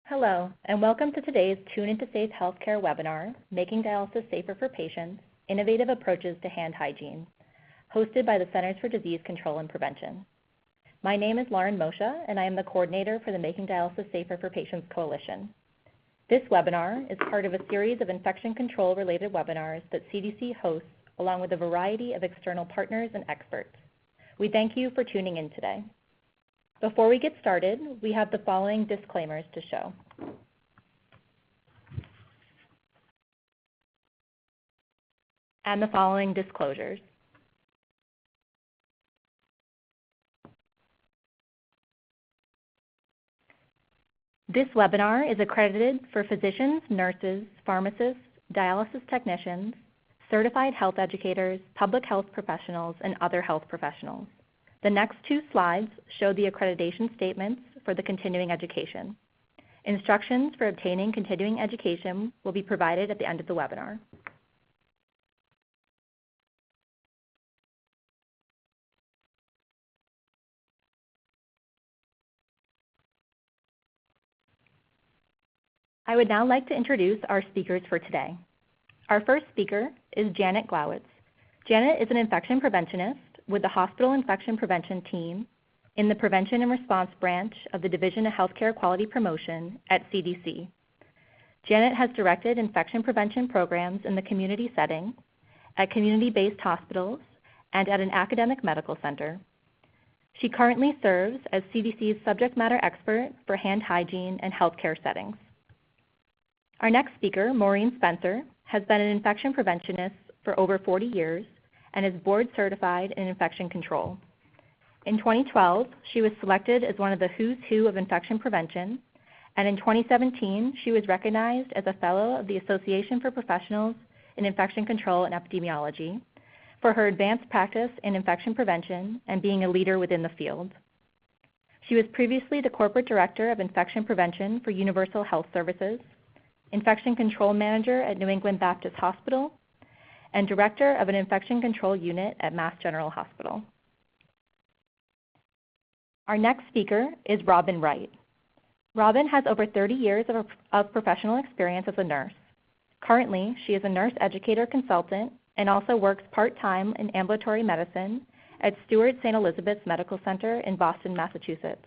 Hello, and welcome to today's Tune Into Safe Healthcare webinar, Making Dialysis Safer for Patients, Innovative Approaches to Hand Hygiene, hosted by the Centers for Disease Control and Prevention. My name is Lauren Moshe, and I am the coordinator for the Making Dialysis Safer for Patients Coalition. This webinar is part of a series of infection control-related webinars that CDC hosts along with a variety of external partners and experts. We thank you for tuning in today. Before we get started, we have the following disclaimers to show. And the following disclosures. This webinar is accredited for physicians, nurses, pharmacists, dialysis technicians, certified health educators, public health professionals, and other health professionals. The next two slides show the accreditation statements for the continuing education. Instructions for obtaining continuing education will be provided at the end of the webinar. I would now like to introduce our speakers for today. Our first speaker is Janet Glowitz. Janet is an infection preventionist with the Hospital Infection Prevention Team in the Prevention and Response Branch of the Division of Healthcare Quality Promotion at CDC. Janet has directed infection prevention programs in the community setting, at community-based hospitals, and at an academic medical center. She currently serves as CDC's subject matter expert for hand hygiene and healthcare settings. Our next speaker, Maureen Spencer, has been an infection preventionist for over 40 years and is board certified in infection control. In 2012, she was selected as one of the who's who of infection prevention, and in 2017, she was recognized as a fellow of the Association for Professionals in Infection Control and Epidemiology for her advanced practice in infection prevention and being a leader within the field. She was previously the corporate director of infection prevention for Universal Health Services, infection control manager at New England Baptist Hospital, and director of an infection control unit at Mass General Hospital. Our next speaker is Robin Wright. Robin has over 30 years of professional experience as a nurse. Currently, she is a nurse educator consultant and also works part-time in ambulatory medicine at Stewart St. Elizabeth's Medical Center in Boston, Massachusetts.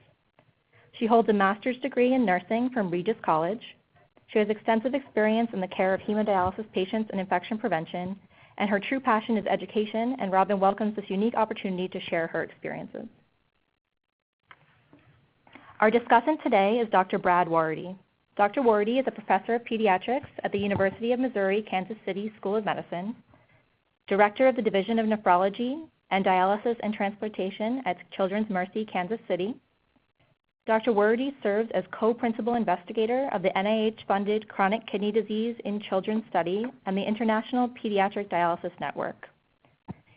She holds a master's degree in nursing from Regis College. She has extensive experience in the care of hemodialysis patients and infection prevention, and her true passion is education, and Robin welcomes this unique opportunity to share her experiences. Our discussant today is Dr. Brad Warady. Dr. Warady is a professor of pediatrics at the University of Missouri Kansas City School of Medicine, director of the Division of Nephrology and Dialysis and Transplantation at Children's Mercy Kansas City. Dr. Warady serves as co-principal investigator of the NIH-funded Chronic Kidney Disease in Children Study and the International Pediatric Dialysis Network.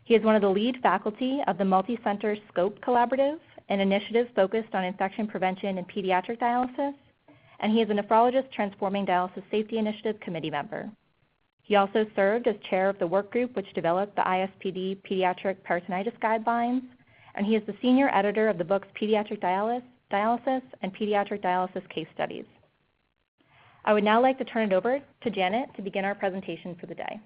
He is one of the lead faculty of the Multi-Center SCOPE Collaborative, an initiative focused on infection prevention in pediatric dialysis, and he is a nephrologist transforming dialysis safety initiative committee member. He also served as chair of the work group which developed the ISPD Pediatric Peritonitis Guidelines, and he is the senior editor of the books Pediatric Dialysis and Pediatric Dialysis Case Studies. I would now like to turn it over to Janet to begin our presentation for the day.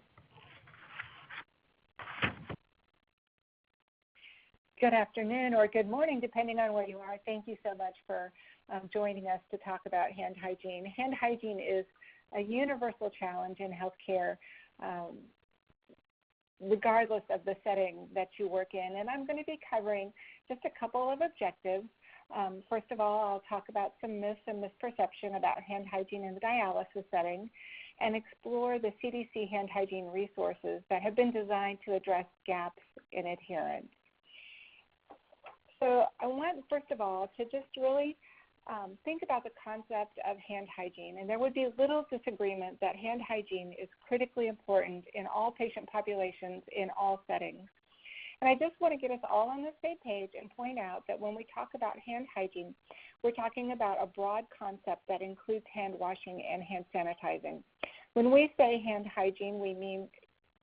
Good afternoon or good morning, depending on where you are. Thank you so much for joining us to talk about hand hygiene. Hand hygiene is a universal challenge in healthcare, regardless of the setting that you work in. And I'm going to be covering just a couple of objectives. First of all, I'll talk about some myths and misperception about hand hygiene in the dialysis setting and explore the CDC hand hygiene resources that have been designed to address gaps in adherence. So I want, first of all, to just really think about the concept of hand hygiene. And there would be little disagreement that hand hygiene is critically important in all patient populations in all settings. And I just want to get us all on the same page and point out that when we talk about hand hygiene, we're talking about a broad concept that includes hand washing and hand sanitizing. When we say hand hygiene, we mean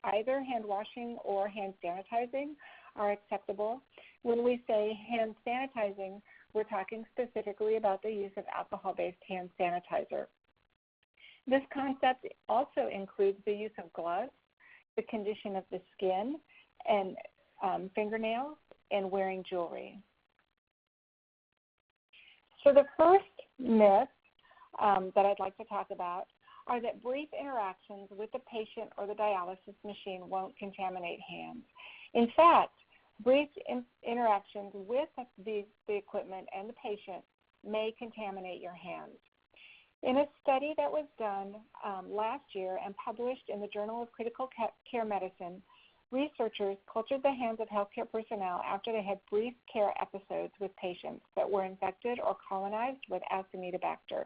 either hand washing or hand sanitizing are acceptable. When we say hand sanitizing, we're talking specifically about the use of alcohol-based hand sanitizer. This concept also includes the use of gloves, the condition of the skin and fingernails, and wearing jewelry. So the first myth that I'd like to talk about are that brief interactions with the patient or the dialysis machine won't contaminate hands. In fact, brief interactions with the equipment and the patient may contaminate your hands. In a study that was done last year and published in the Journal of Critical Care Medicine, researchers cultured the hands of healthcare personnel after they had brief care episodes with patients that were infected or colonized with Acinetobacter.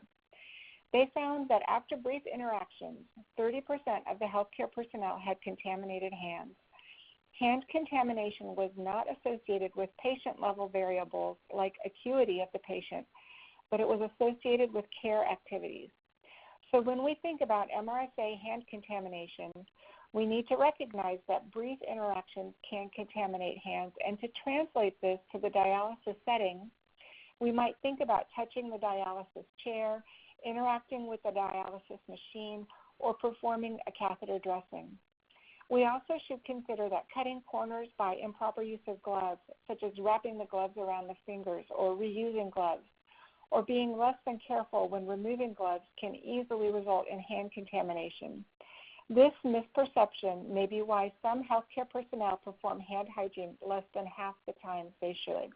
They found that after brief interactions, 30% of the healthcare personnel had contaminated hands. Hand contamination was not associated with patient-level variables like acuity of the patient, but it was associated with care activities. So when we think about MRSA hand contamination, we need to recognize that brief interactions can contaminate hands, and to translate this to the dialysis setting, we might think about touching the dialysis chair, interacting with the dialysis machine, or performing a catheter dressing. We also should consider that cutting corners by improper use of gloves, such as wrapping the gloves around the fingers or reusing gloves, or being less than careful when removing gloves can easily result in hand contamination. This misperception may be why some healthcare personnel perform hand hygiene less than half the time they should.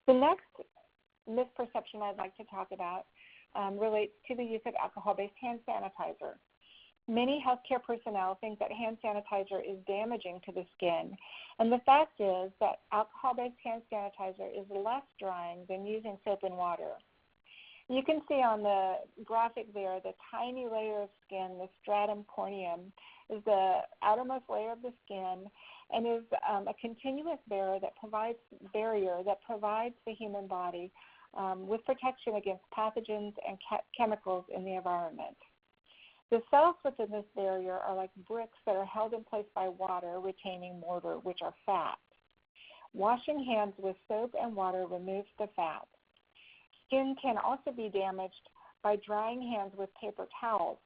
The next misperception I'd like to talk about relates to the use of alcohol-based hand sanitizer. Many healthcare personnel think that hand sanitizer is damaging to the skin, and the fact is that alcohol-based hand sanitizer is less drying than using soap and water. You can see on the graphic there the tiny layer of skin, the stratum corneum, is the outermost layer of the skin and is a continuous barrier that provides the human body with protection against pathogens and chemicals in the environment. The cells within this barrier are like bricks that are held in place by water retaining mortar, which are fat. Washing hands with soap and water removes the fat. Skin can also be damaged by drying hands with paper towels.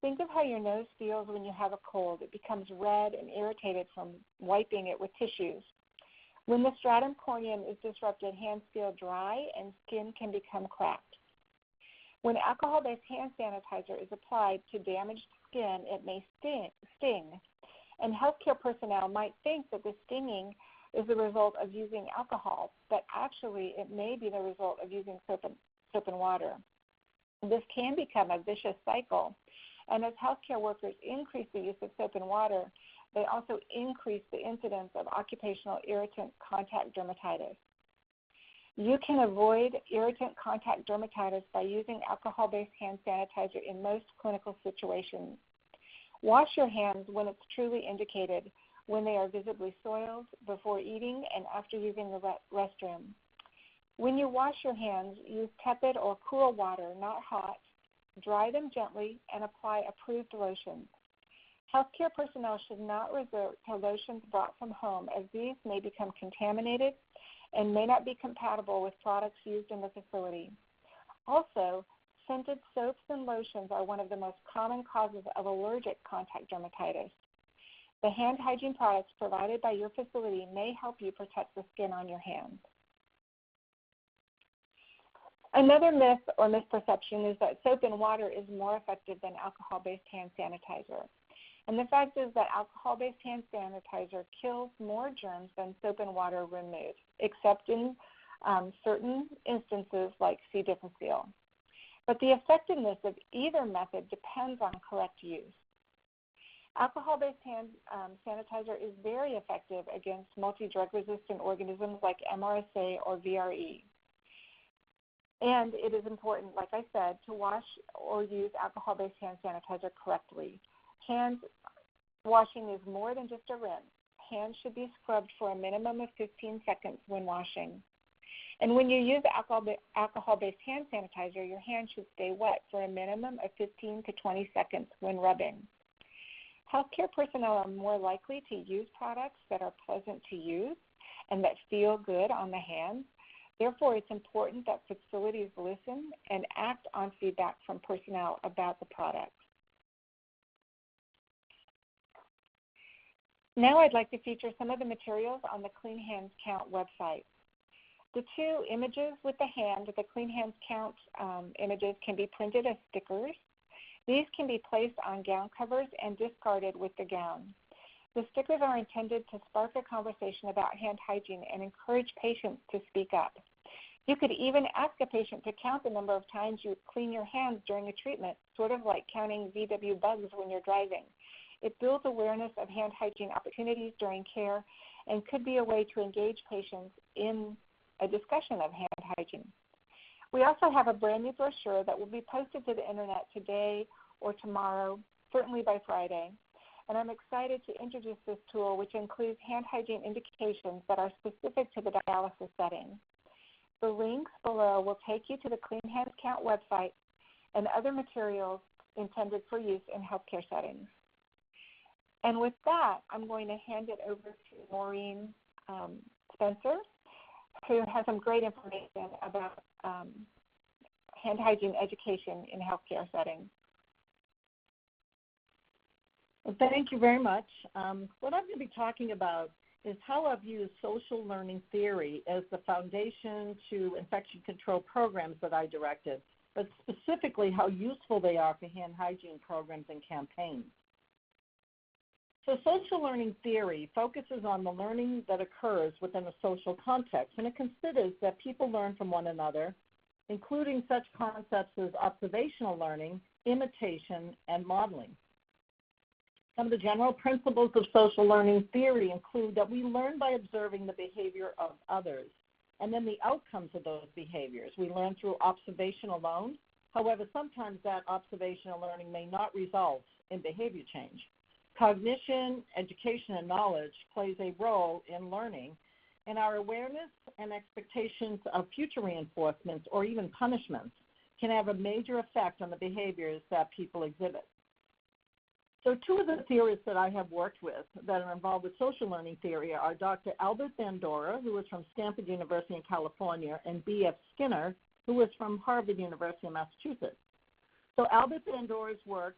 Think of how your nose feels when you have a cold. It becomes red and irritated from wiping it with tissues. When the stratum corneum is disrupted, hands feel dry and skin can become cracked. When alcohol-based hand sanitizer is applied to damaged skin, it may sting. And healthcare personnel might think that the stinging is the result of using alcohol, but actually it may be the result of using soap and water. This can become a vicious cycle, and as healthcare workers increase the use of soap and water, they also increase the incidence of occupational irritant contact dermatitis. You can avoid irritant contact dermatitis by using alcohol-based hand sanitizer in most clinical situations. Wash your hands when it's truly indicated, when they are visibly soiled, before eating, and after using the restroom. When you wash your hands, use tepid or cool water, not hot. Dry them gently and apply approved lotions. Healthcare personnel should not resort to lotions brought from home, as these may become contaminated and may not be compatible with products used in the facility. Also, scented soaps and lotions are one of the most common causes of allergic contact dermatitis. The hand hygiene products provided by your facility may help you protect the skin on your hands. Another myth or misperception is that soap and water is more effective than alcohol-based hand sanitizer. And the fact is that alcohol-based hand sanitizer kills more germs than soap and water remove, except in certain instances like C. difficile. But the effectiveness of either method depends on correct use. Alcohol-based hand sanitizer is very effective against multi-drug resistant organisms like MRSA or VRE. And it is important, like I said, to wash or use alcohol-based hand sanitizer correctly. Hand washing is more than just a rinse. Hands should be scrubbed for a minimum of 15 seconds when washing. And when you use alcohol-based hand sanitizer, your hands should stay wet for a minimum of 15 to 20 seconds when rubbing. Healthcare personnel are more likely to use products that are pleasant to use and that feel good on the hands. Therefore, it's important that facilities listen and act on feedback from personnel about the product. Now I'd like to feature some of the materials on the Clean Hands Count website. The two images with the hand, the Clean Hands Count images, can be printed as stickers. These can be placed on gown covers and discarded with the gown. The stickers are intended to spark a conversation about hand hygiene and encourage patients to speak up. You could even ask a patient to count the number of times you clean your hands during a treatment, sort of like counting VW bugs when you're driving. It builds awareness of hand hygiene opportunities during care and could be a way to engage patients in a discussion of hand hygiene. We also have a brand new brochure that will be posted to the internet today or tomorrow, certainly by Friday. And I'm excited to introduce this tool, which includes hand hygiene indications that are specific to the dialysis setting. The links below will take you to the Clean Hands Count website and other materials intended for use in healthcare settings. And with that, I'm going to hand it over to Maureen Spencer, who has some great information about hand hygiene education in healthcare settings. Well, thank you very much. What I'm going to be talking about is how I've used social learning theory as the foundation to infection control programs that I directed, but specifically how useful they are for hand hygiene programs and campaigns. So social learning theory focuses on the learning that occurs within a social context, and it considers that people learn from one another, including such concepts as observational learning, imitation, and modeling. Some of the general principles of social learning theory include that we learn by observing the behavior of others and then the outcomes of those behaviors. We learn through observation alone. However, sometimes that observational learning may not result in behavior change. Cognition, education, and knowledge plays a role in learning, and our awareness and expectations of future reinforcements or even punishments can have a major effect on the behaviors that people exhibit. So two of the theorists that I have worked with that are involved with social learning theory are Dr. Albert Bandura, who is from Stanford University in California, and B.F. Skinner, who is from Harvard University in Massachusetts. So Albert Bandura's work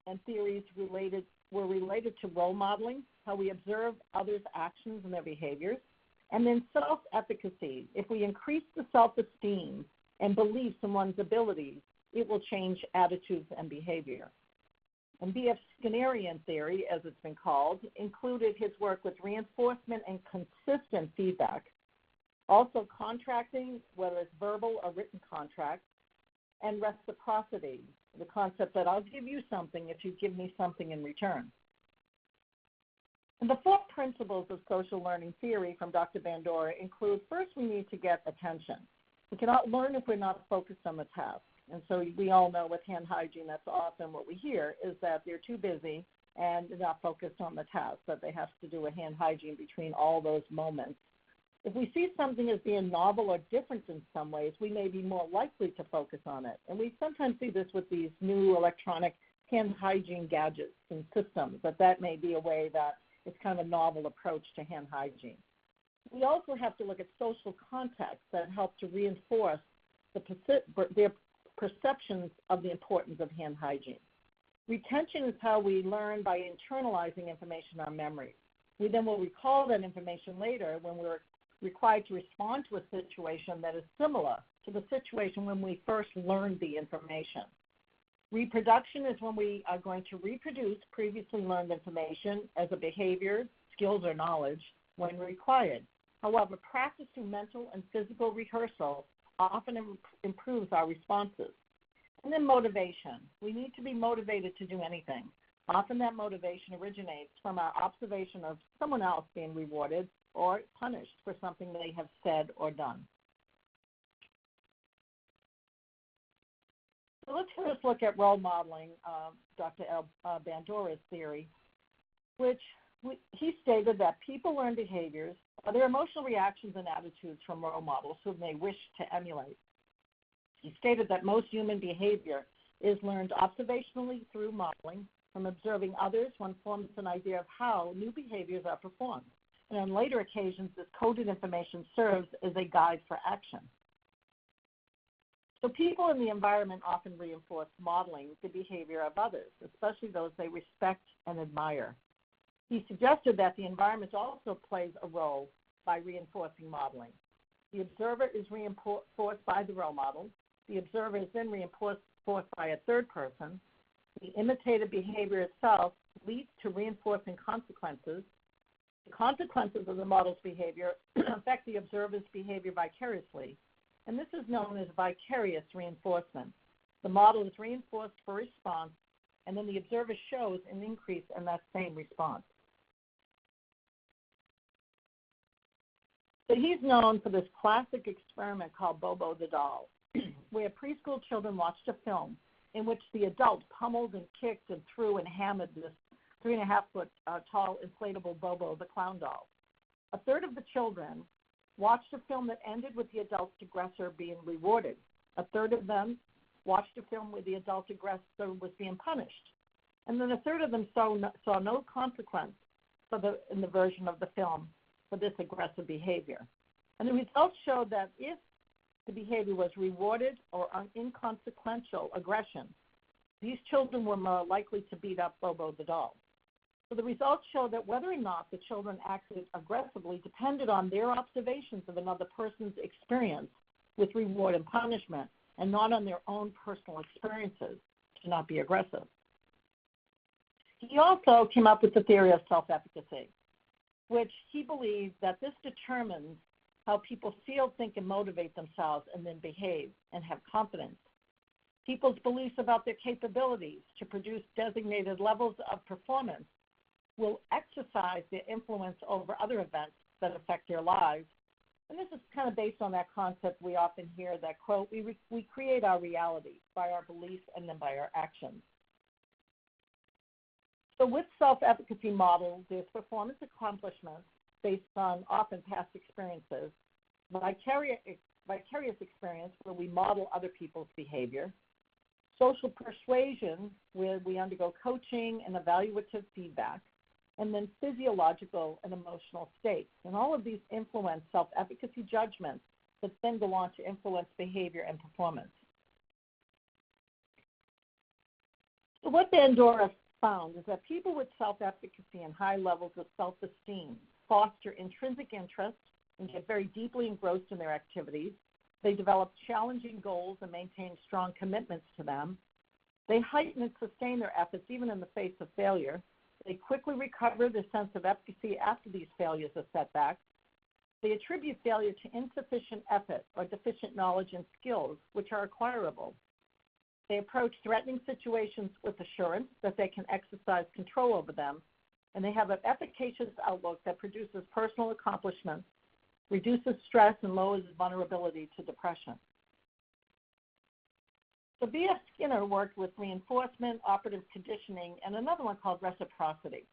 and theories were related to role modeling, how we observe others' actions and their behaviors, and then self-efficacy. If we increase the self-esteem and beliefs in one's abilities, it will change attitudes and behavior. And B.F. Skinnerian theory, as it's been called, included his work with reinforcement and consistent feedback. Also contracting, whether it's verbal or written contracts, and reciprocity, the concept that I'll give you something if you give me something in return. And the four principles of social learning theory from Dr. Bandura include, first, we need to get attention. We cannot learn if we're not focused on the task. And so we all know with hand hygiene, that's often what we hear, is that they're too busy and not focused on the task, that they have to do a hand hygiene between all those moments. If we see something as being novel or different in some ways, we may be more likely to focus on it. And we sometimes see this with these new electronic hand hygiene gadgets and systems, that may be a way that it's kind of a novel approach to hand hygiene. We also have to look at social contexts that help to reinforce their perceptions of the importance of hand hygiene. Retention is how we learn by internalizing information in our memory. We then will recall that information later when we're required to respond to a situation that is similar to the situation when we first learned the information. Reproduction is when we are going to reproduce previously learned information as a behavior, skills, or knowledge when required. However, practice through mental and physical rehearsal often improves our responses. And then motivation. We need to be motivated to do anything. Often that motivation originates from our observation of someone else being rewarded or punished for something they have said or done. So let's first look at role modeling, Dr. Bandura's theory, which he stated that people learn behaviors or their emotional reactions and attitudes from role models whom they wish to emulate. He stated that most human behavior is learned observationally through modeling. From observing others, one forms an idea of how new behaviors are performed. And on later occasions, this coded information serves as a guide for action. So people in the environment often reinforce modeling the behavior of others, especially those they respect and admire. He suggested that the environment also plays a role by reinforcing modeling. The observer is reinforced by the role model. The observer is then reinforced by a third person. The imitated behavior itself leads to reinforcing consequences. The consequences of the model's behavior affect the observer's behavior vicariously, and this is known as vicarious reinforcement. The model is reinforced for response, and then the observer shows an increase in that same response. So he's known for this classic experiment called Bobo the doll, where preschool children watched a film in which the adult pummeled and kicked and threw and hammered this 3.5-foot tall inflatable Bobo the clown doll. A third of the children watched a film that ended with the adult aggressor being rewarded. A third of them watched a film where the adult aggressor was being punished. And then a third of them saw no consequence in the version of the film for this aggressive behavior. And the results showed that if the behavior was rewarded or inconsequential aggression, these children were more likely to beat up Bobo the doll. So the results show that whether or not the children acted aggressively depended on their observations of another person's experience with reward and punishment, and not on their own personal experiences to not be aggressive. He also came up with the theory of self-efficacy, which he believed that this determines how people feel, think, and motivate themselves and then behave and have confidence. People's beliefs about their capabilities to produce designated levels of performance will exercise their influence over other events that affect their lives. And this is kind of based on that concept we often hear that, quote, we create our reality by our beliefs and then by our actions. So with self-efficacy models, there's performance accomplishments based on often past experiences, vicarious experience where we model other people's behavior, social persuasion where we undergo coaching and evaluative feedback, and then physiological and emotional states. And all of these influence self-efficacy judgments that then go on to influence behavior and performance. So what Bandura found is that people with self-efficacy and high levels of self-esteem foster intrinsic interest and get very deeply engrossed in their activities. They develop challenging goals and maintain strong commitments to them. They heighten and sustain their efforts even in the face of failure. They quickly recover their sense of efficacy after these failures or setbacks. They attribute failure to insufficient effort or deficient knowledge and skills, which are acquirable. They approach threatening situations with assurance that they can exercise control over them, and they have an efficacious outlook that produces personal accomplishments, reduces stress, and lowers vulnerability to depression. So B.F. Skinner worked with reinforcement, operative conditioning, and another one called reciprocity,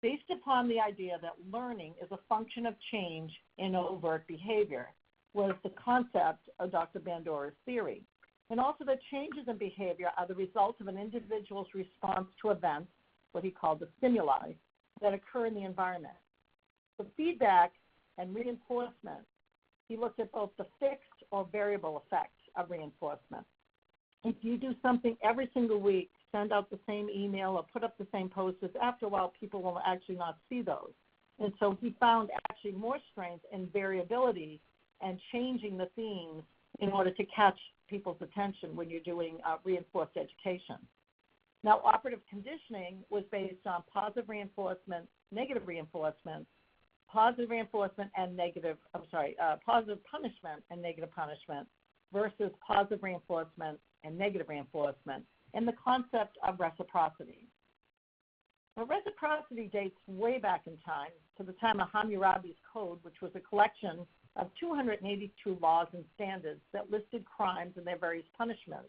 based upon the idea that learning is a function of change in overt behavior, was the concept of Dr. Bandura's theory. And also that changes in behavior are the result of an individual's response to events, what he called the stimuli, that occur in the environment. So feedback and reinforcement, he looked at both the fixed or variable effects of reinforcement. If you do something every single week, send out the same email or put up the same posters, after a while people will actually not see those. And so he found actually more strength in variability and changing the themes in order to catch people's attention when you're doing reinforced education. Now, operative conditioning was based on positive reinforcement, negative reinforcement, positive punishment and negative punishment versus positive reinforcement and negative reinforcement, and the concept of reciprocity. Now, reciprocity dates way back in time to the time of Hammurabi's Code, which was a collection of 282 laws and standards that listed crimes and their various punishments,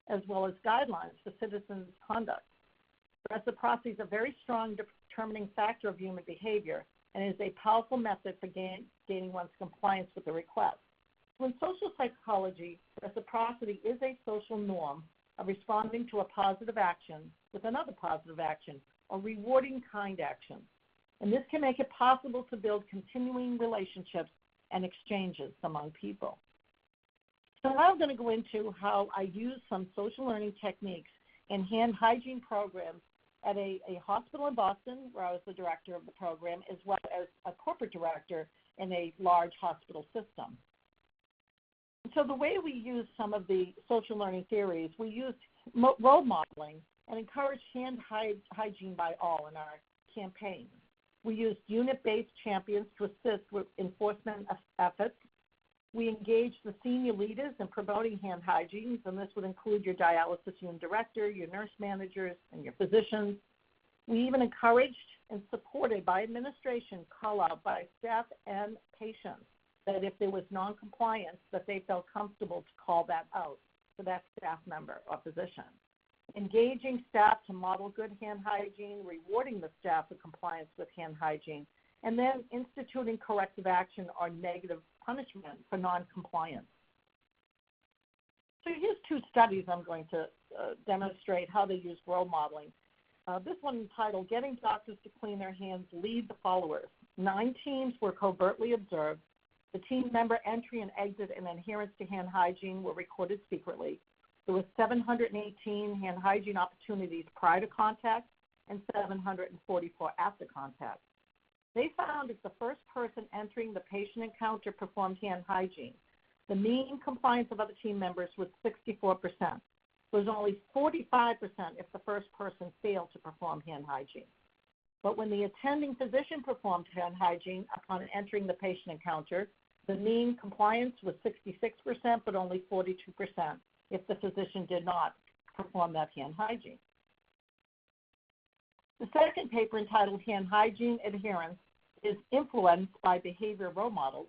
as well as guidelines for citizens' conduct. Reciprocity is a very strong determining factor of human behavior and is a powerful method for gaining one's compliance with the request. So in social psychology, reciprocity is a social norm of responding to a positive action with another positive action or rewarding kind action. And this can make it possible to build continuing relationships and exchanges among people. So now I'm going to go into how I use some social learning techniques in hand hygiene programs at a hospital in Boston, where I was the director of the program, as well as a corporate director in a large hospital system. So the way we use some of the social learning theories, we used role modeling and encouraged hand hygiene by all in our campaign. We used unit-based champions to assist with enforcement efforts. We engaged the senior leaders in promoting hand hygiene, and this would include your dialysis unit director, your nurse managers, and your physicians. We even encouraged and supported by administration call-out by staff and patients that if there was noncompliance, that they felt comfortable to call that out to that staff member or physician. Engaging staff to model good hand hygiene, rewarding the staff for compliance with hand hygiene, and then instituting corrective action or negative punishment for noncompliance. So here's two studies I'm going to demonstrate how they use role modeling. This one entitled, Getting Doctors to Clean Their Hands, Lead the Followers. 9 teams were covertly observed. The team member entry and exit and adherence to hand hygiene were recorded secretly. There were 718 hand hygiene opportunities prior to contact and 744 after contact. They found if the first person entering the patient encounter performed hand hygiene, the mean compliance of other team members was 64%. It was only 45% if the first person failed to perform hand hygiene. But when the attending physician performed hand hygiene upon entering the patient encounter, the mean compliance was 66%, but only 42% if the physician did not perform that hand hygiene. The second paper, entitled Hand Hygiene Adherence, is influenced by behavior role models,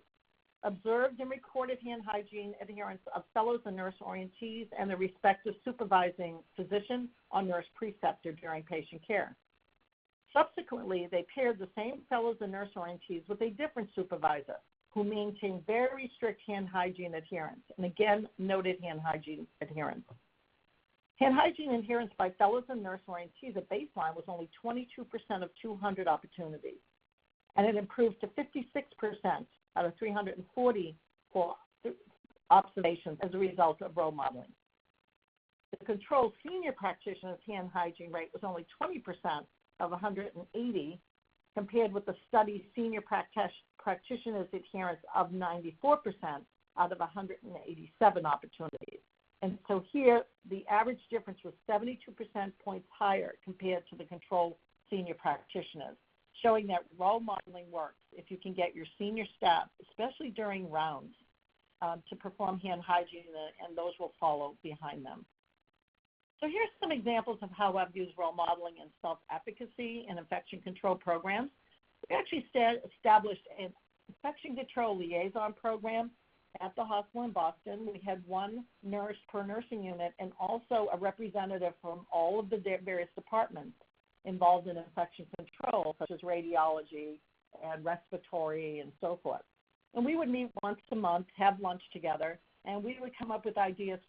observed and recorded hand hygiene adherence of fellows and nurse orientees and the respective supervising physician or nurse preceptor during patient care. Subsequently, they paired the same fellows and nurse orientees with a different supervisor who maintained very strict hand hygiene adherence, and again noted hand hygiene adherence. Hand hygiene adherence by fellows and nurse orientees at baseline was only 22% of 200 opportunities, and it improved to 56% out of 344 observations as a result of role modeling. The control senior practitioner's hand hygiene rate was only 20% of 180, compared with the study's senior practitioner's adherence of 94% out of 187 opportunities. And so here, the average difference was 72% points higher compared to the control senior practitioners, showing that role modeling works if you can get your senior staff, especially during rounds, to perform hand hygiene, and those will follow behind them. So here's some examples of how I've used role modeling in self-efficacy and infection control programs. We actually established an infection control liaison program at the hospital in Boston. We had one nurse per nursing unit and also a representative from all of the various departments involved in infection control, such as radiology and respiratory and so forth. And we would meet once a month, have lunch together, and we would come up with ideas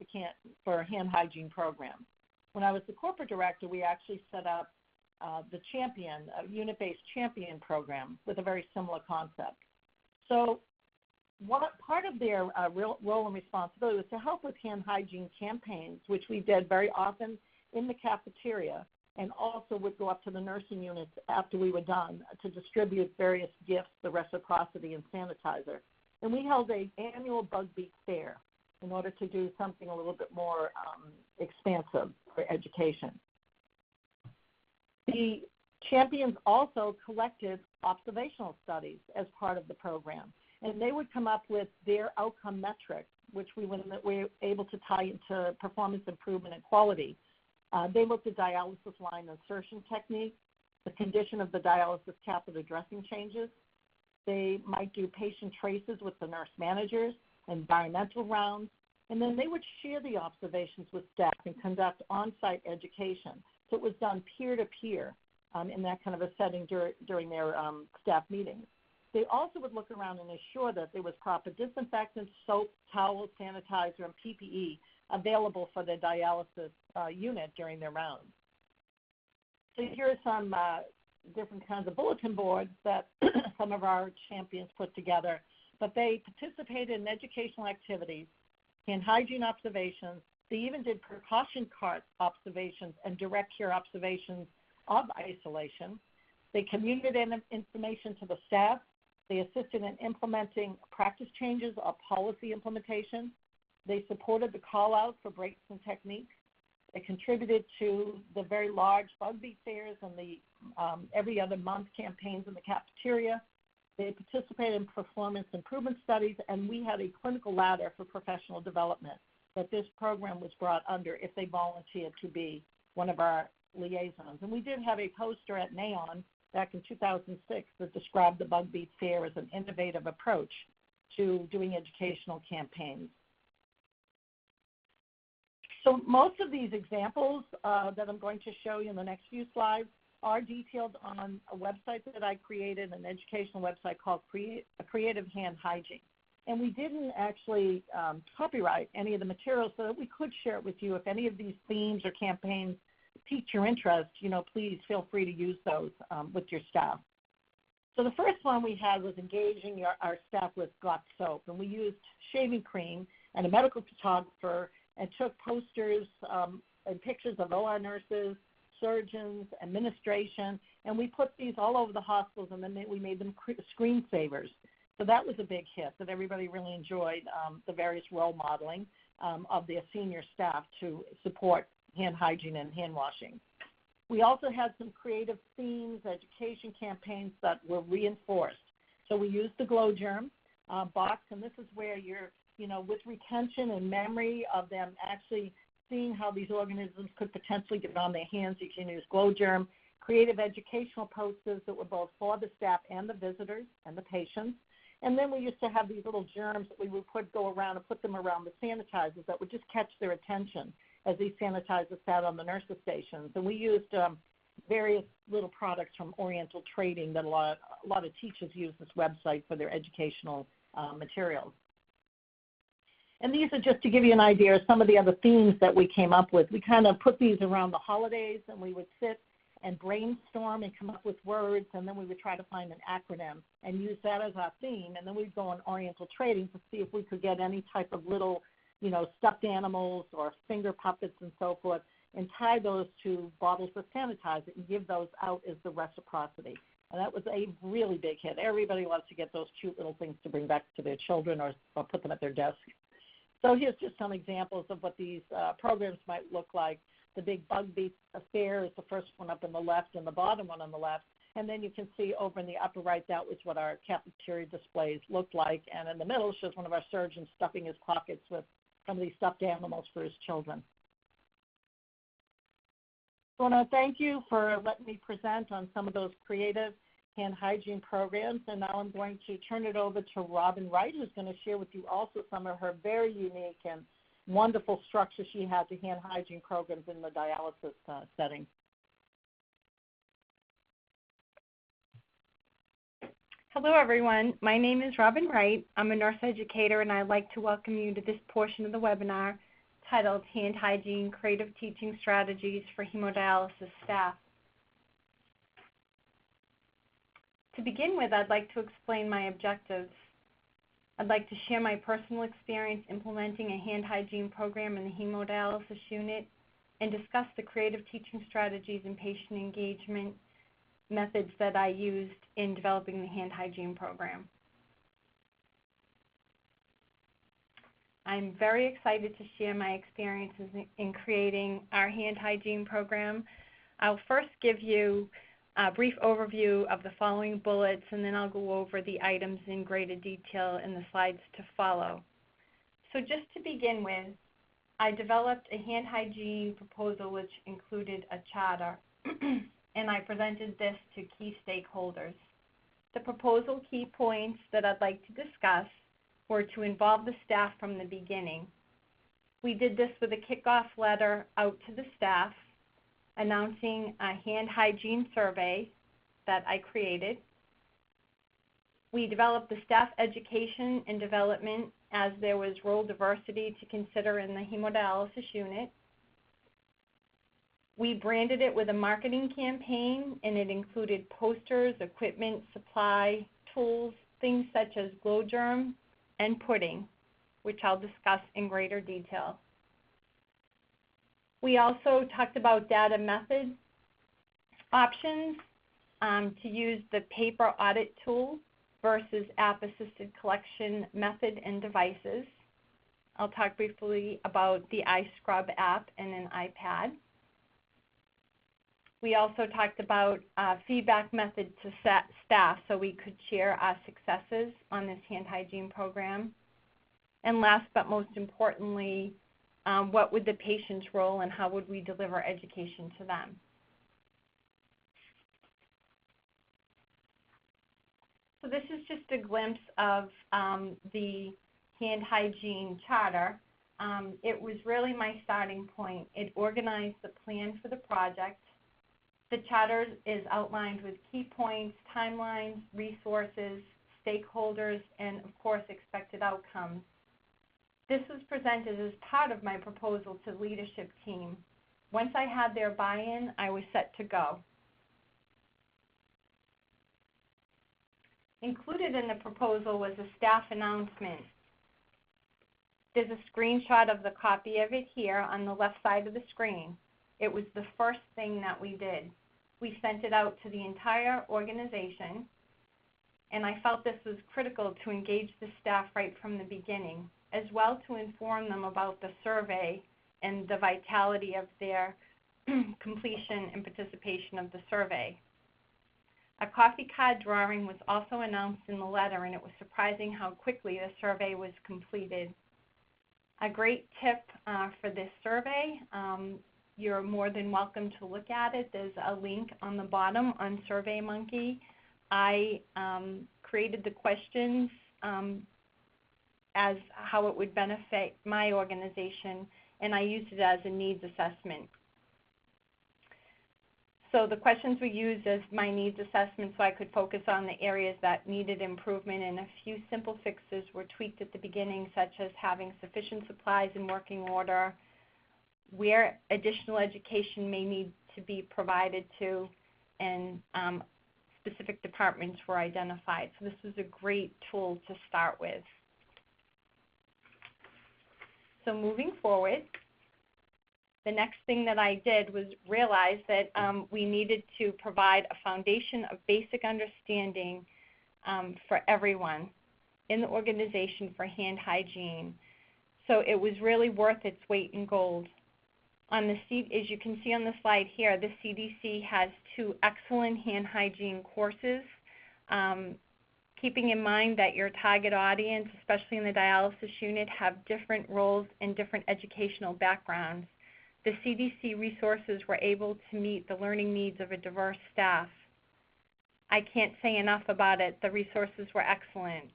for a hand hygiene program. When I was the corporate director, we actually set up the unit-based champion program with a very similar concept. So part of their role and responsibility was to help with hand hygiene campaigns, which we did very often in the cafeteria, and also would go up to the nursing units after we were done to distribute various gifts, the Reciprocity and Sanitizer. And we held an annual Bug Beat Fair in order to do something a little bit more expansive for education. The champions also collected observational studies as part of the program, and they would come up with their outcome metrics, which we were able to tie into performance improvement and quality. They looked at dialysis line insertion technique, the condition of the dialysis catheter dressing changes. They might do patient traces with the nurse managers, environmental rounds, and then they would share the observations with staff and conduct on-site education. So it was done peer-to-peer in that kind of a setting during their staff meetings. They also would look around and ensure that there was proper disinfectant, soap, towels, sanitizer, and PPE available for the dialysis unit during their rounds. So here are some different kinds of bulletin boards that some of our champions put together, but they participated in educational activities, hand hygiene observations. They even did precaution cart observations and direct care observations of isolation. They communicated information to the staff. They assisted in implementing practice changes or policy implementation. They supported the call-out for breaks and techniques. They contributed to the very large bug beat fairs and the every other month campaigns in the cafeteria. They participated in performance improvement studies, and we had a clinical ladder for professional development that this program was brought under if they volunteered to be one of our liaisons. And we did have a poster at NAON back in 2006 that described the bug beat fair as an innovative approach to doing educational campaigns. So most of these examples that I'm going to show you in the next few slides are detailed on a website that I created, an educational website called Creative Hand Hygiene. And we didn't actually copyright any of the materials so that we could share it with you. If any of these themes or campaigns pique your interest, please feel free to use those with your staff. So the first one we had was engaging our staff with Got soap. And we used shaving cream and a medical photographer and took posters and pictures of OR nurses, surgeons, administration, and we put these all over the hospitals, and then we made them screensavers. So that was a big hit that everybody really enjoyed, the various role modeling of their senior staff to support hand hygiene and hand washing. We also had some creative themes, education campaigns that were reinforced. So we used the glow germ box, and this is where you're, with retention and memory of them actually seeing how these organisms could potentially get on their hands, you can use glow germ. Creative educational posters that were both for the staff and the visitors and the patients. And then we used to have these little germs that we would go around and put them around the sanitizers that would just catch their attention as these sanitizers sat on the nurses' stations. And we used various little products from Oriental Trading that a lot of teachers use this website for their educational materials. And these are just to give you an idea of some of the other themes that we came up with. We kind of put these around the holidays, and we would sit and brainstorm and come up with words, and then we would try to find an acronym and use that as our theme. And then we'd go on Oriental Trading to see if we could get any type of little, stuffed animals or finger puppets and so forth, and tie those to bottles of sanitizer and give those out as the Reciprocity. And that was a really big hit. Everybody loves to get those cute little things to bring back to their children or put them at their desk. So here's just some examples of what these programs might look like. The big bug beat affair is the first one up on the left and the bottom one on the left. And then you can see over in the upper right, that was what our cafeteria displays looked like. And in the middle shows one of our surgeons stuffing his pockets with some of these stuffed animals for his children. So I want to thank you for letting me present on some of those creative hand hygiene programs. And now I'm going to turn it over to Robin Wright, who's going to share with you also some of her very unique and wonderful structure she had to hand hygiene programs in the dialysis setting. Hello, everyone. My name is Robin Wright. I'm a nurse educator, and I'd like to welcome you to this portion of the webinar titled Hand Hygiene Creative Teaching Strategies for Hemodialysis Staff. To begin with, I'd like to explain my objectives. I'd like to share my personal experience implementing a hand hygiene program in the hemodialysis unit and discuss the creative teaching strategies and patient engagement methods that I used in developing the hand hygiene program. I'm very excited to share my experiences in creating our hand hygiene program. I'll first give you a brief overview of the following bullets, and then I'll go over the items in greater detail in the slides to follow. So just to begin with, I developed a hand hygiene proposal which included a charter, and I presented this to key stakeholders. The proposal key points that I'd like to discuss were to involve the staff from the beginning. We did this with a kickoff letter out to the staff, announcing a hand hygiene survey that I created. We developed the staff education and development as there was role diversity to consider in the hemodialysis unit. We branded it with a marketing campaign, and it included posters, equipment, supply, tools, things such as glow germ and pudding, which I'll discuss in greater detail. We also talked about data method options to use the paper audit tool versus app-assisted collection method and devices. I'll talk briefly about the iScrub app and an iPad. We also talked about feedback method to staff so we could share our successes on this hand hygiene program. And last but most importantly, what would the patient's role and how would we deliver education to them? So this is just a glimpse of the hand hygiene charter. It was really my starting point. It organized the plan for the project. The charter is outlined with key points, timelines, resources, stakeholders, and of course expected outcomes. This was presented as part of my proposal to the leadership team. Once I had their buy-in, I was set to go. Included in the proposal was a staff announcement. There's a screenshot of the copy of it here on the left side of the screen. It was the first thing that we did. We sent it out to the entire organization, and I felt this was critical to engage the staff right from the beginning, as well to inform them about the survey and the vitality of their completion and participation of the survey. A coffee card drawing was also announced in the letter, and it was surprising how quickly the survey was completed. A great tip for this survey, you're more than welcome to look at it. There's a link on the bottom on SurveyMonkey. I created the questions as how it would benefit my organization, and I used it as a needs assessment. So the questions were used as my needs assessment so I could focus on the areas that needed improvement, and a few simple fixes were tweaked at the beginning, such as having sufficient supplies in working order, where additional education may need to be provided to, and specific departments were identified. So this was a great tool to start with. So moving forward, the next thing that I did was realize that we needed to provide a foundation of basic understanding for everyone in the organization for hand hygiene. So it was really worth its weight in gold. On the as you can see on the slide here, the CDC has 2 excellent hand hygiene courses. Keeping in mind that your target audience, especially in the dialysis unit, have different roles and different educational backgrounds. The CDC resources were able to meet the learning needs of a diverse staff. I can't say enough about it. The resources were excellent.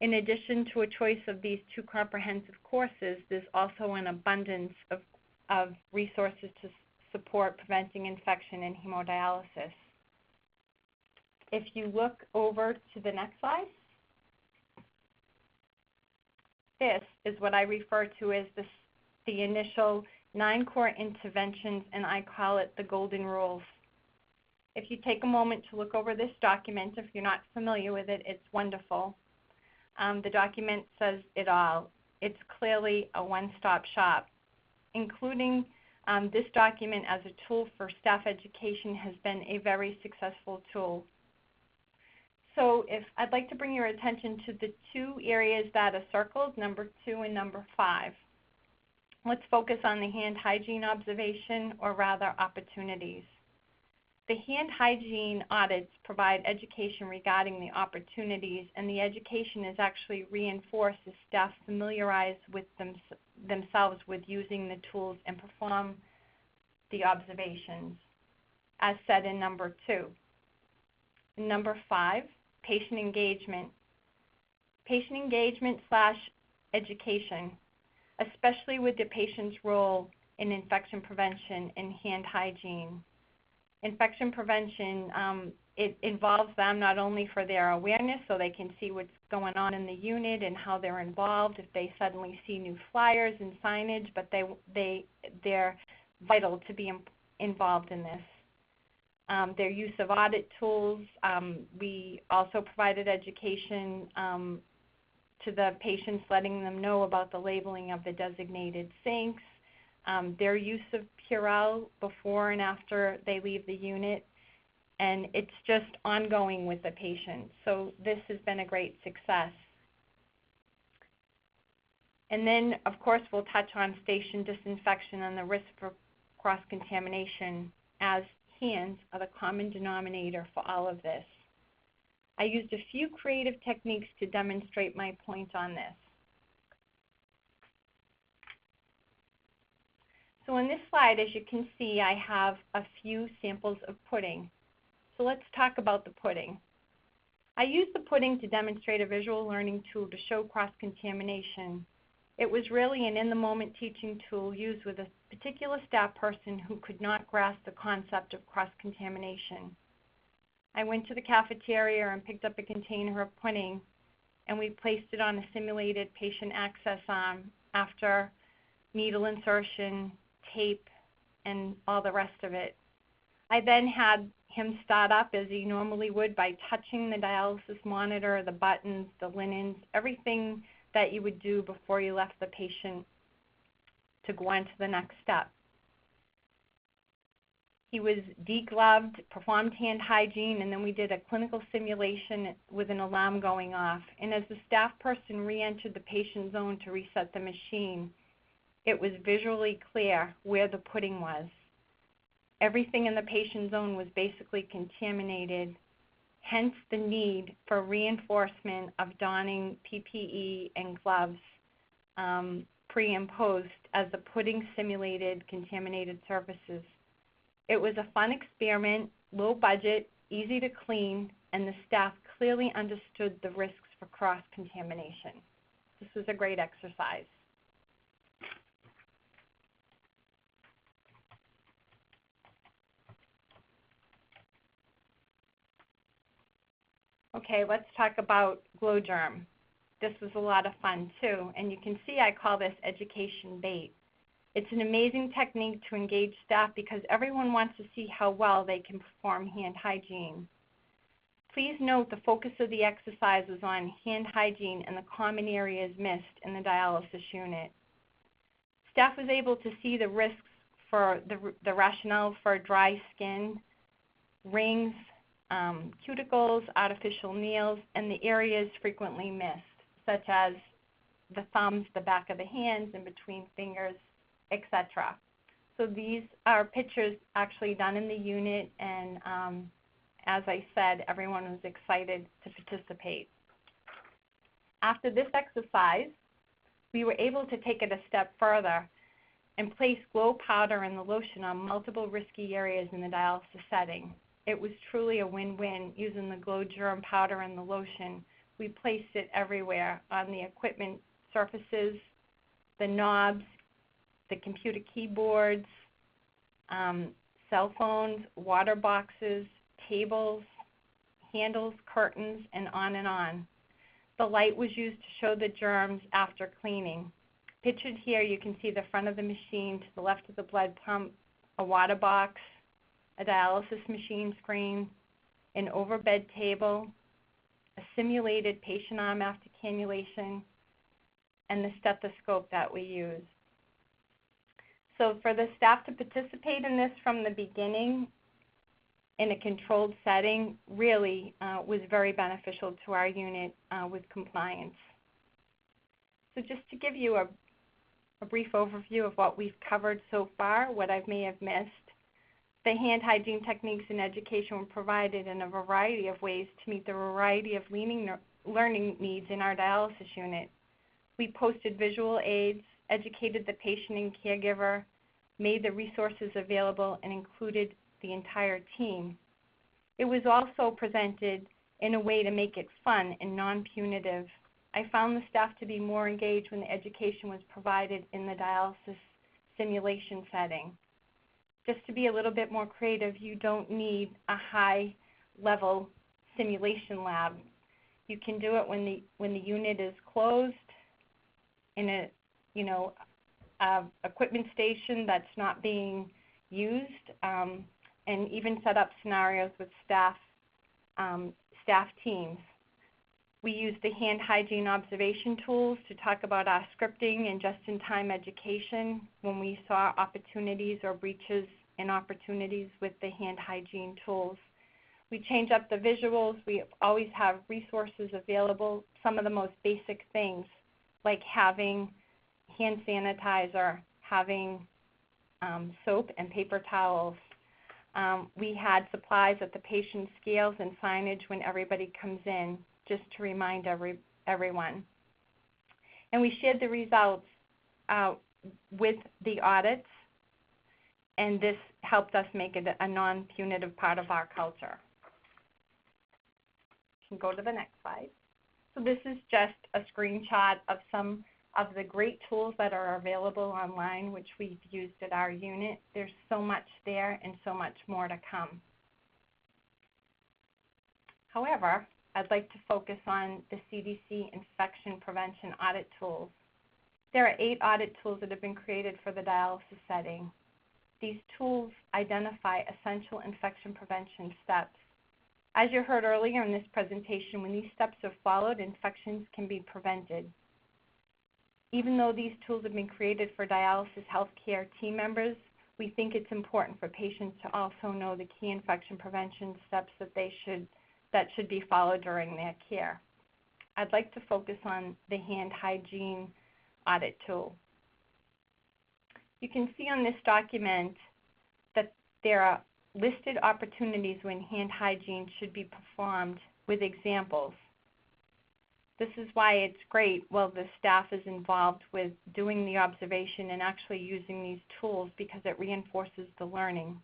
In addition to a choice of these 2 comprehensive courses, there's also an abundance of resources to support preventing infection in hemodialysis. If you look over to the next slide, this is what I refer to as the initial 9 core interventions, and I call it the golden rules. If you take a moment to look over this document, if you're not familiar with it, it's wonderful. The document says it all. It's clearly a one-stop shop. Including this document as a tool for staff education has been a very successful tool. So I'd like to bring your attention to the 2 areas that are circled, number 2 and number 5. Let's focus on the hand hygiene observation, or rather opportunities. The hand hygiene audits provide education regarding the opportunities, and the education is actually reinforced as staff familiarize with themselves with using the tools and perform the observations, as said in number 2. Number 5, patient engagement. Patient engagement / education, especially with the patient's role in infection prevention and hand hygiene. Infection prevention, it involves them not only for their awareness so they can see what's going on in the unit and how they're involved if they suddenly see new flyers and signage, but they're vital to be involved in this. Their use of audit tools. We also provided education to the patients, letting them know about the labeling of the designated sinks, their use of Purell before and after they leave the unit, and it's just ongoing with the patient. So this has been a great success. And then, of course, we'll touch on station disinfection and the risk for cross-contamination, as hands are the common denominator for all of this. I used a few creative techniques to demonstrate my point on this. So in this slide, as you can see, I have a few samples of pudding. So let's talk about the pudding. I used the pudding to demonstrate a visual learning tool to show cross-contamination. It was really an in-the-moment teaching tool used with a particular staff person who could not grasp the concept of cross-contamination. I went to the cafeteria and picked up a container of pudding, and we placed it on a simulated patient access arm after needle insertion, tape, and all the rest of it. I then had him start up as he normally would by touching the dialysis monitor, the buttons, the linens, everything that you would do before you left the patient to go on to the next step. He was degloved, performed hand hygiene, and then we did a clinical simulation with an alarm going off. And as the staff person re-entered the patient zone to reset the machine, it was visually clear where the pudding was. Everything in the patient zone was basically contaminated, hence the need for reinforcement of donning PPE and gloves pre and post as the pudding simulated contaminated surfaces. It was a fun experiment, low budget, easy to clean, and the staff clearly understood the risks for cross-contamination. This was a great exercise. Okay, let's talk about glow germ. This was a lot of fun too, and you can see I call this education bait. It's an amazing technique to engage staff because everyone wants to see how well they can perform hand hygiene. Please note the focus of the exercise was on hand hygiene and the common areas missed in the dialysis unit. Staff was able to see the risks for the rationale for dry skin, rings, cuticles, artificial nails, and the areas frequently missed, such as the thumbs, the back of the hands, in between fingers, etc. So these are pictures actually done in the unit, and as I said, everyone was excited to participate. After this exercise, we were able to take it a step further and place glow powder and the lotion on multiple risky areas in the dialysis setting. It was truly a win-win using the glow germ powder and the lotion. We placed it everywhere on the equipment surfaces, the knobs, the computer keyboards, cell phones, water boxes, tables, handles, curtains, and on and on. The light was used to show the germs after cleaning. Pictured here, you can see the front of the machine to the left of the blood pump, a water box, a dialysis machine screen, an overbed table, a simulated patient arm after cannulation, and the stethoscope that we use. So for the staff to participate in this from the beginning in a controlled setting really was very beneficial to our unit with compliance. So just to give you a brief overview of what we've covered so far, what I may have missed, the hand hygiene techniques and education were provided in a variety of ways to meet the variety of learning needs in our dialysis unit. We posted visual aids, educated the patient and caregiver, made the resources available, and included the entire team. It was also presented in a way to make it fun and non-punitive. I found the staff to be more engaged when the education was provided in the dialysis simulation setting. Just to be a little bit more creative, you don't need a high-level simulation lab. You can do it when the unit is closed in a equipment station that's not being used and even set up scenarios with staff teams. We use the hand hygiene observation tools to talk about our scripting and just-in-time education when we saw opportunities or breaches and opportunities with the hand hygiene tools. We change up the visuals. We always have resources available, some of the most basic things like having hand sanitizer, having soap and paper towels. We had supplies at the patient scales and signage when everybody comes in, just to remind everyone. And we shared the results with the audits, and this helped us make it a non-punitive part of our culture. You can go to the next slide. So this is just a screenshot of some of the great tools that are available online, which we've used at our unit. There's so much there and so much more to come. However, I'd like to focus on the CDC infection prevention audit tools. There are 8 audit tools that have been created for the dialysis setting. These tools identify essential infection prevention steps. As you heard earlier in this presentation, when these steps are followed, infections can be prevented. Even though these tools have been created for dialysis healthcare team members, we think it's important for patients to also know the key infection prevention steps that should be followed during their care. I'd like to focus on the hand hygiene audit tool. You can see on this document that there are listed opportunities when hand hygiene should be performed with examples. This is why it's great while the staff is involved with doing the observation and actually using these tools, because it reinforces the learning.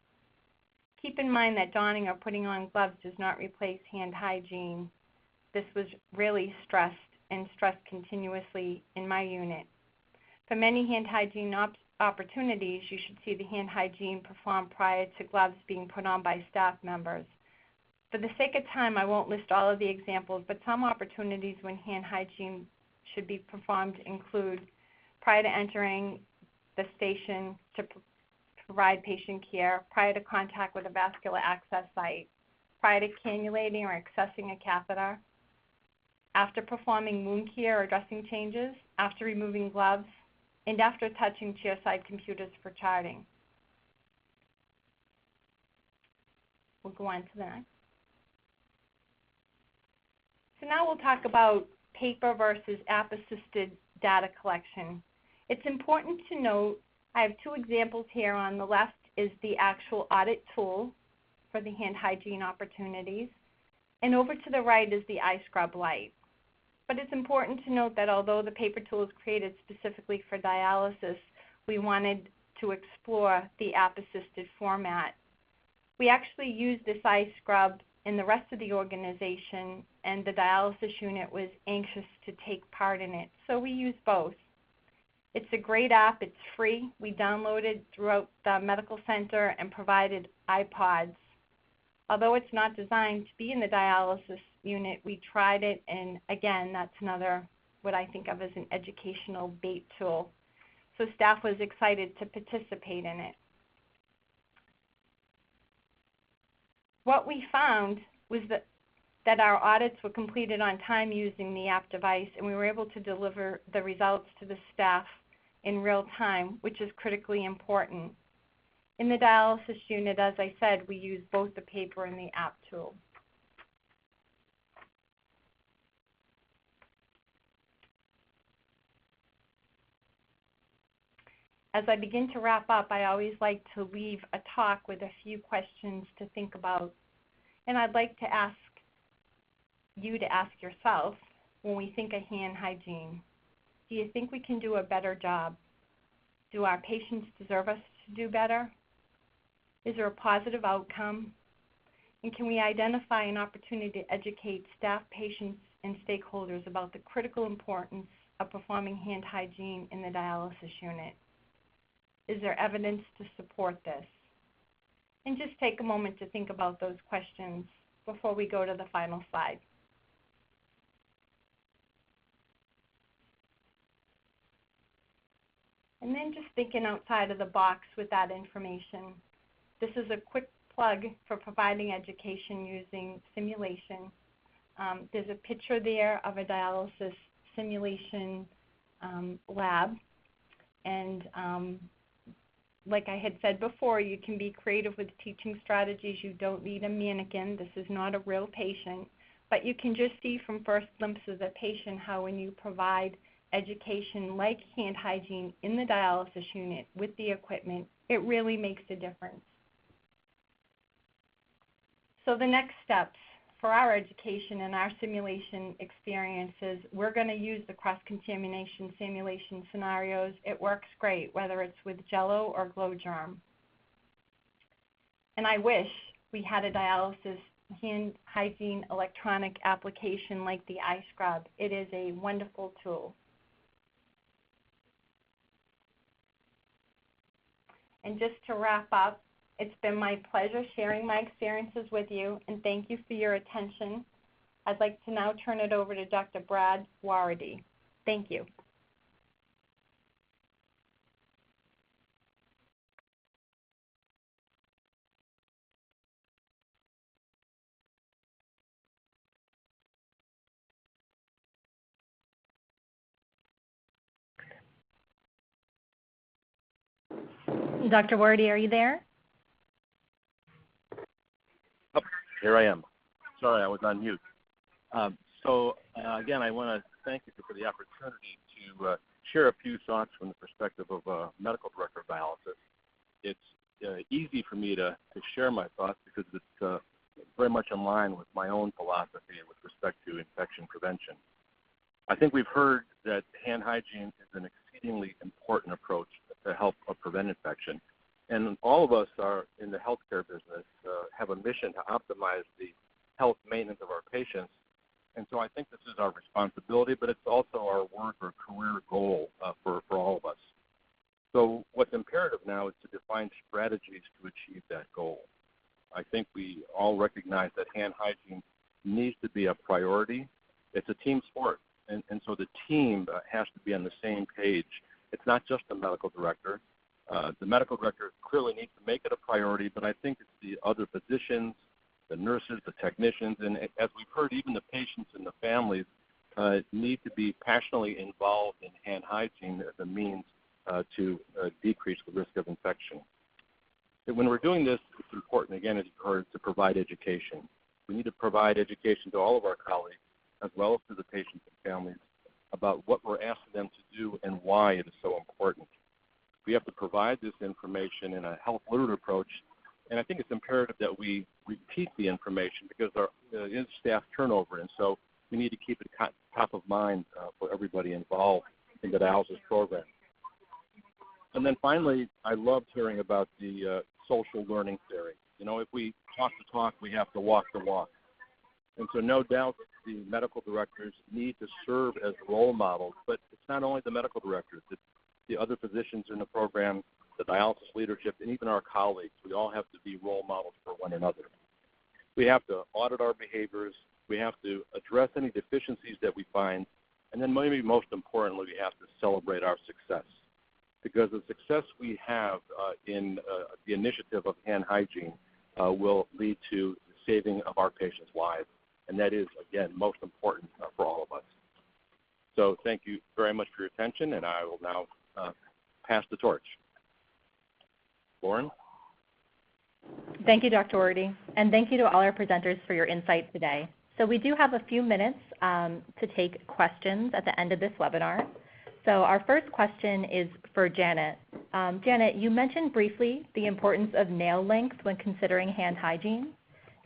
Keep in mind that donning or putting on gloves does not replace hand hygiene. This was really stressed continuously in my unit. For many hand hygiene opportunities, you should see the hand hygiene performed prior to gloves being put on by staff members. For the sake of time, I won't list all of the examples, but some opportunities when hand hygiene should be performed include prior to entering the station to provide patient care, prior to contact with a vascular access site, prior to cannulating or accessing a catheter, after performing wound care or dressing changes, after removing gloves, and after touching chairside computers for charting. We'll go on to the next. So now we'll talk about paper versus app-assisted data collection. It's important to note, I have 2 examples here. On the left is the actual audit tool for the hand hygiene opportunities, and over to the right is the iScrub Lite. But it's important to note that although the paper tool is created specifically for dialysis, we wanted to explore the app-assisted format. We actually used this iScrub in the rest of the organization, and the dialysis unit was anxious to take part in it, so we used both. It's a great app. It's free. We downloaded throughout the medical center and provided iPods. Although it's not designed to be in the dialysis unit, we tried it, and again, that's another what I think of as an educational bait tool. So staff was excited to participate in it. What we found was that our audits were completed on time using the app device, and we were able to deliver the results to the staff in real time, which is critically important. In the dialysis unit, as I said, we use both the paper and the app tool. As I begin to wrap up, I always like to leave a talk with a few questions to think about. And I'd like to ask you to ask yourself, when we think of hand hygiene, do you think we can do a better job? Do our patients deserve us to do better? Is there a positive outcome? And can we identify an opportunity to educate staff, patients, and stakeholders about the critical importance of performing hand hygiene in the dialysis unit? Is there evidence to support this? And just take a moment to think about those questions before we go to the final slide. And then just thinking outside of the box with that information. This is a quick plug for providing education using simulation. There's a picture there of a dialysis simulation lab. And like I had said before, you can be creative with teaching strategies. You don't need a mannequin. This is not a real patient. But you can just see from first glimpses of the patient how when you provide education like hand hygiene in the dialysis unit with the equipment, it really makes a difference. So the next steps for our education and our simulation experiences, we're going to use the cross-contamination simulation scenarios. It works great, whether it's with Jello or Glow Germ. And I wish we had a dialysis hand hygiene electronic application like the iScrub. It is a wonderful tool. And just to wrap up, it's been my pleasure sharing my experiences with you, and thank you for your attention. I'd like to now turn it over to Dr. Brad Warady. Thank you. Dr. Warady, are you there? Oh, here I am. Sorry, I was on mute. Again, I want to thank you for the opportunity to share a few thoughts from the perspective of a medical director of dialysis. It's easy for me to share my thoughts because it's very much in line with my own philosophy with respect to infection prevention. I think we've heard that hand hygiene is an exceedingly important approach to help prevent infection. And all of us are in the healthcare business, have a mission to optimize the health maintenance of our patients. And so I think this is our responsibility, but it's also our work or career goal for all of us. So what's imperative now is to define strategies to achieve that goal. I think we all recognize that hand hygiene needs to be a priority. It's a team sport, and so the team has to be on the same page. It's not just the medical director. The medical director clearly needs to make it a priority, but I think it's the other physicians, the nurses, the technicians, and as we've heard, even the patients and the families need to be passionately involved in hand hygiene as a means to decrease the risk of infection. And when we're doing this, it's important, again, as you've heard, to provide education. We need to provide education to all of our colleagues, as well as to the patients and families, about what we're asking them to do and why it is so important. We have to provide this information in a health literate approach, and I think it's imperative that we repeat the information because there is staff turnover, and so we need to keep it top of mind for everybody involved in the dialysis program. And then finally, I loved hearing about the social learning theory. You know, if we talk the talk, we have to walk the walk. And so no doubt the medical directors need to serve as role models, but it's not only the medical directors, it's the other physicians in the program, the dialysis leadership, and even our colleagues. We all have to be role models for one another. We have to audit our behaviors. We have to address any deficiencies that we find. And then maybe most importantly, we have to celebrate our success. Because the success we have in the initiative of hand hygiene will lead to the saving of our patients' lives. And that is, again, most important for all of us. So thank you very much for your attention, and I will now pass the torch. Lauren? Thank you, Dr. Warady, and thank you to all our presenters for your insight today. So we do have a few minutes to take questions at the end of this webinar. So our first question is for Janet. Janet, you mentioned briefly the importance of nail length when considering hand hygiene.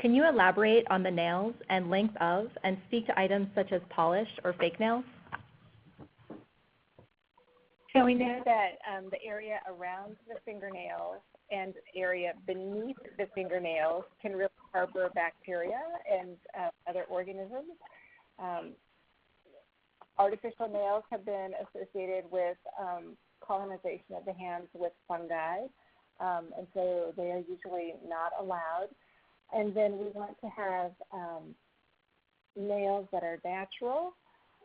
Can you elaborate on the nails and length of and speak to items such as polished or fake nails? So we know that the area around the fingernails and area beneath the fingernails can really harbor bacteria and other organisms. Artificial nails have been associated with colonization of the hands with fungi, and so they are usually not allowed. And then we want to have nails that are natural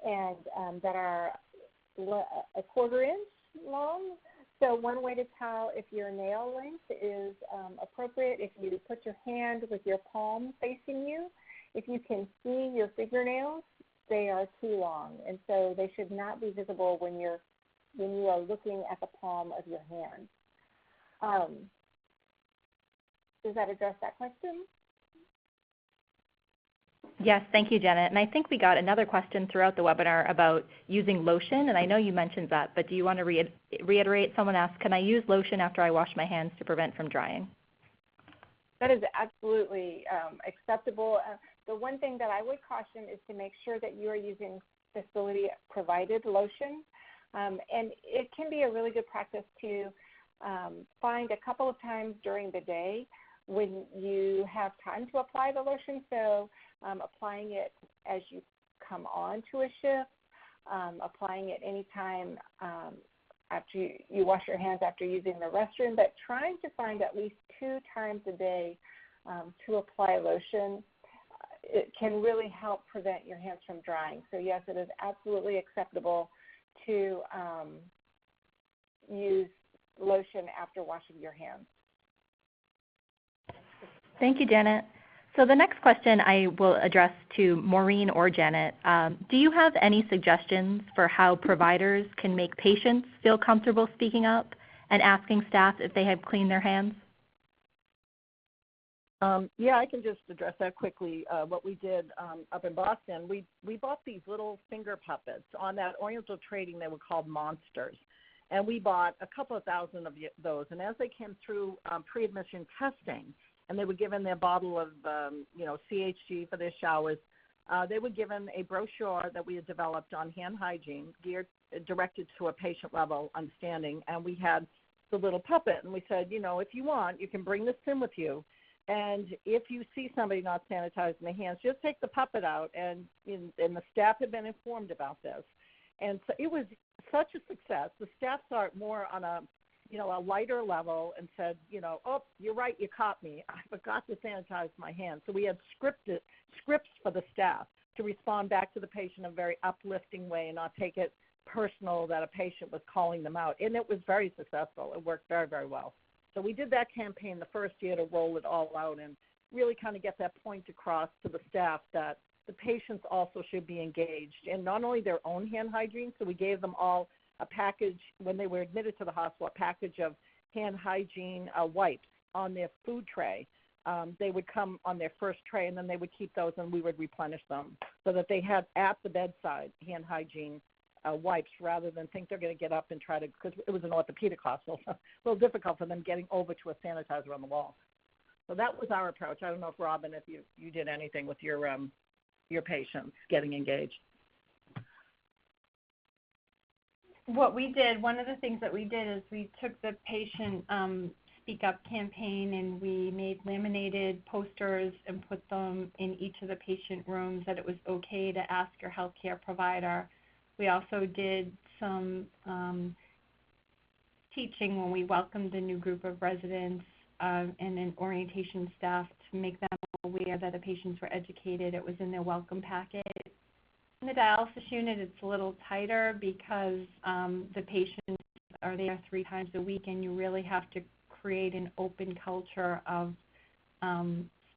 and that are a quarter inch long. So one way to tell if your nail length is appropriate, if you put your hand with your palm facing you, if you can see your fingernails, they are too long, and so they should not be visible when you are looking at the palm of your hand. Does that address that question? Yes, thank you, Janet. And I think we got another question throughout the webinar about using lotion, and I know you mentioned that, but do you want to reiterate? Someone asked, can I use lotion after I wash my hands to prevent from drying? That is absolutely acceptable. The one thing that I would caution is to make sure that you are using facility-provided lotion. And it can be a really good practice to find a couple of times during the day when you have time to apply the lotion. So applying it as you come on to a shift, applying it anytime after you wash your hands after using the restroom, but trying to find at least 2 times a day to apply lotion. It can really help prevent your hands from drying. So yes, it is absolutely acceptable to use lotion after washing your hands. Thank you, Janet. So the next question I will address to Maureen or Janet. Do you have any suggestions for how providers can make patients feel comfortable speaking up and asking staff if they have cleaned their hands? Yeah, I can just address that quickly. What we did up in Boston, we bought these little finger puppets. On that Oriental trading, they were called monsters. And we bought a couple of thousand of those. And as they came through pre-admission testing, and they were given their bottle of, CHG for their showers, they were given a brochure that we had developed on hand hygiene, directed to a patient level understanding. And we had the little puppet, and we said, if you want, you can bring this in with you. And if you see somebody not sanitizing their hands, just take the puppet out. And the staff had been informed about this. And so it was such a success. The staff saw it more on a lighter level and said, oh, you're right, you caught me. I forgot to sanitize my hands. So we had scripts for the staff to respond back to the patient in a very uplifting way and not take it personal that a patient was calling them out. And it was very successful. It worked very, very well. So we did that campaign the first year to roll it all out and really kind of get that point across to the staff that the patients also should be engaged in not only their own hand hygiene. So we gave them all a package when they were admitted to the hospital, a package of hand hygiene wipes on their food tray. They would come on their first tray, and then they would keep those, and we would replenish them so that they had at the bedside hand hygiene wipes rather than think they're going to get up and try to, because it was an orthopedic hospital, so a little difficult for them getting over to a sanitizer on the wall. So that was our approach. I don't know if, Robin, if you did anything with your patients getting engaged. What we did, one of the things that we did is we took the patient Speak Up campaign and we made laminated posters and put them in each of the patient rooms that it was okay to ask your healthcare provider. We also did some teaching when we welcomed a new group of residents and an orientation staff to make them aware that the patients were educated. It was in their welcome packet. In the dialysis unit, it's a little tighter because the patients are there 3 times a week, and you really have to create an open culture of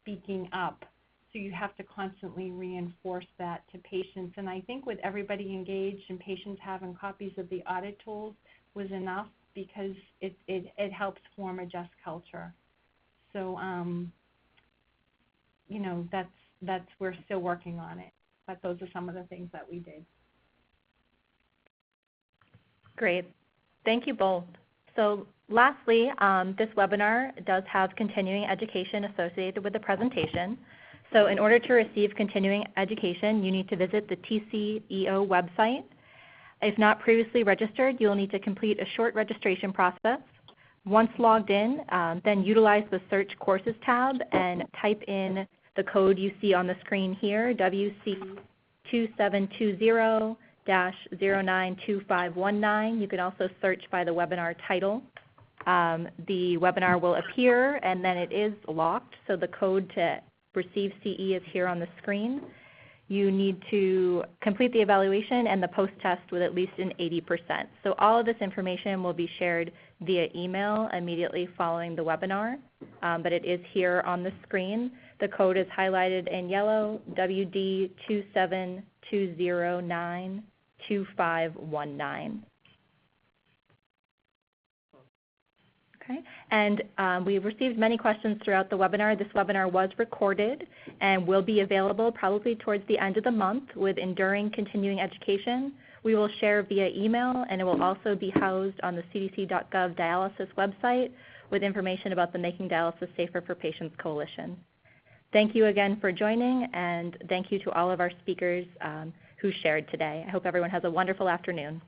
speaking up. So you have to constantly reinforce that to patients. And I think with everybody engaged and patients having copies of the audit tools was enough because it helps form a just culture. So, we're still working on it. But those are some of the things that we did. Great. Thank you both. So lastly, this webinar does have continuing education associated with the presentation. So in order to receive continuing education, you need to visit the TCEO website. If not previously registered, you'll need to complete a short registration process. Once logged in, then utilize the Search Courses tab and type in the code you see on the screen here, WC2720-092519. You can also search by the webinar title. The webinar will appear, and then it is locked, so the code to receive CE is here on the screen. you need to complete the evaluation and the post-test with at least an 80%. So all of this information will be shared via email immediately following the webinar, but it is here on the screen. The code is highlighted in yellow, WD272092519. Okay, and we've received many questions throughout the webinar. This webinar was recorded and will be available probably towards the end of the month with enduring continuing education. We will share via email, and it will also be housed on the cdc.gov dialysis website with information about the Making Dialysis Safer for Patients Coalition. Thank you again for joining, and thank you to all of our speakers who shared today. I hope everyone has a wonderful afternoon.